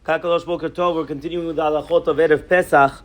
Kakadosh Boker Tov, we're continuing with the halachot of Erev Pesach.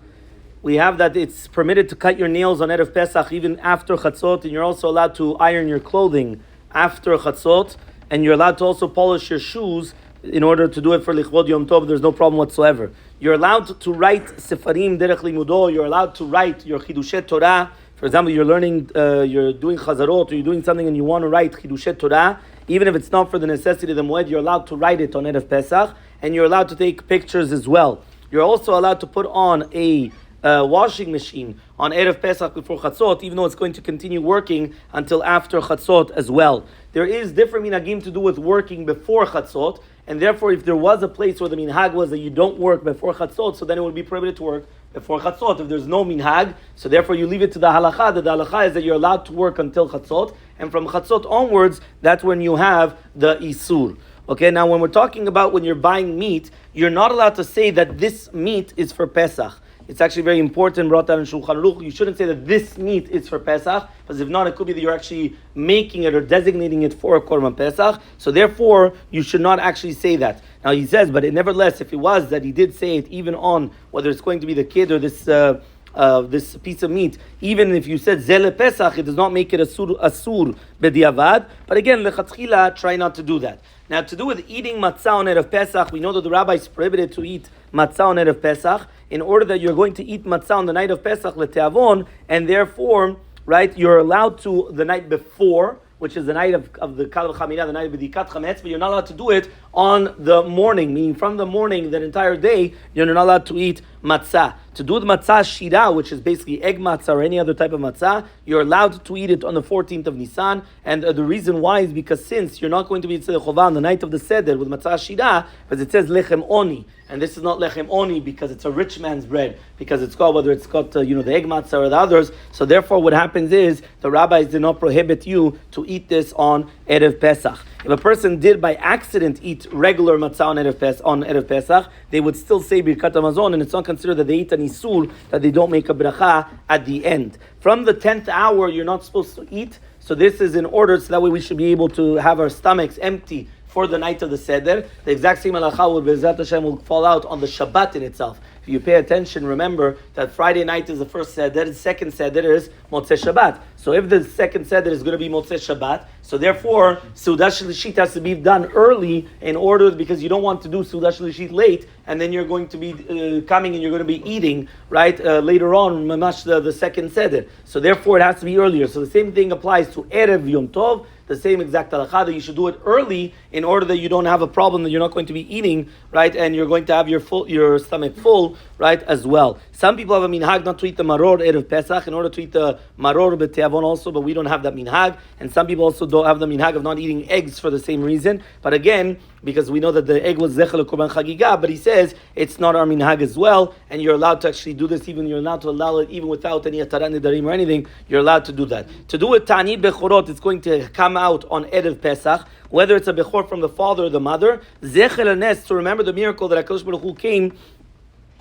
We have that it's permitted to cut your nails on Erev Pesach even after Chatzot, and you're also allowed to iron your clothing after Chatzot, and you're allowed to also polish your shoes in order to do it for Lichvod Yom Tov. There's no problem whatsoever. You're allowed to write Sefarim Derech Limudo. You're allowed to write your Chidushet Torah. For example, you're learning, you're doing Chazarot, or you're doing something and you want to write Chidushet Torah, even if it's not for the necessity of the Moed, you're allowed to write it on Erev Pesach, and you're allowed to take pictures as well. You're also allowed to put on a washing machine on Erev Pesach before Chatzot, even though it's going to continue working until after Chatzot as well. There is different minhagim to do with working before Chatzot, and therefore if there was a place where the minhag was that you don't work before Chatzot, so then it would be prohibited to work before Chatzot. If there's no minhag, so therefore you leave it to the halacha. The halacha is that you're allowed to work until Chatzot, and from Chatzot onwards, that's when you have the Isur. Okay, now when we're talking about when you're buying meat, you're not allowed to say that this meat is for Pesach. It's actually very important, brought down in Shulchan Aruch. You shouldn't say that this meat is for Pesach, because if not, it could be that you're actually making it or designating it for a Korban Pesach. So therefore, you should not actually say that. Now he says, but nevertheless, if it was that he did say it even on whether it's going to be the kid or this piece of meat, even if you said Zele Pesach, it does not make it asur b'diavad. But again, lechatchila, try not to do that. Now, to do with eating matzah on Erev Pesach, we know that the rabbis prohibited to eat matzah on Erev Pesach in order that you're going to eat matzah on the night of Pesach leteavon, and therefore, right, you're allowed to the night before, which is the night of the Kal V'Chamirah, the night of B'dikat Chametz, but you're not allowed to do it on the morning, meaning from the morning, that entire day, you're not allowed to eat matzah. To do the matzah shira, which is basically egg matzah or any other type of matzah, you're allowed to eat it on the 14th of Nisan, and the reason why is because since you're not going to be Tzedek Chovah on the night of the Seder with matzah shira, because it says lechem oni, and this is not lechem oni because it's a rich man's bread, because it's called, whether it's got the egg matzah or the others, so therefore what happens is, the rabbis did not prohibit you to eat this on Erev Pesach. If a person did by accident eat regular matzah on Erev Pesach, they would still say Birkat Hamazon, and it's not considered that they eat an isur, that they don't make a bracha at the end. From the 10th hour, you're not supposed to eat, so this is in order, so that way we should be able to have our stomachs empty for the night of the Seder. The exact same halacha would, Be'ezrat Hashem, will fall out on the Shabbat in itself. If you pay attention, remember that Friday night is the first Seder, the second Seder is Motzei Shabbat. So if the second Seder is going to be Motzei Shabbat, so therefore, Seudah Shlishit has to be done early in order, because you don't want to do Seudah Shlishit late, and then you're going to be coming and you're going to be eating, right, later on, mamash the second Seder. So therefore, it has to be earlier. So the same thing applies to Erev Yom Tov, the same exact halakha, that you should do it early in order that you don't have a problem that you're not going to be eating, right, and you're going to have your stomach full, right, as well. Some people have a minhag not to eat the maror Erev Pesach in order to eat the maror b'teavon also, but we don't have that minhag, and some people also don't have the minhag of not eating eggs for the same reason. But again, because we know that the egg was zechel korban chagiga, but he says it's not our minhag as well, and you're allowed to actually do this, even you're allowed to allow it even without any atarat nedarim or anything, you're allowed to do that. To do it ta'anit bechorot, it's going to come out on Erev Pesach, whether it's a bechor from the father or the mother, zechel anes, to remember the miracle that HaKadosh Baruch Hu came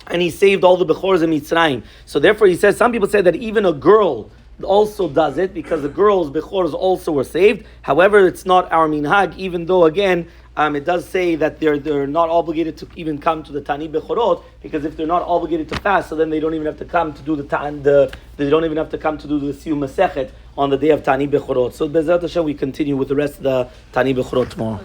and he saved all the bechors in Mitzrayim. So therefore he says, some people say that even a girl also does it, because the girls' bechors also were saved. However, it's not our minhag, even though again, it does say that they're not obligated to even come to the Tani Bechorot, because if they're not obligated to fast, so then they don't even have to come to do they don't even have to come to do the Siyum Masechet on the day of Tani Bechorot. So Be'ezrat Hashem, we continue with the rest of the Tani Bechorot tomorrow.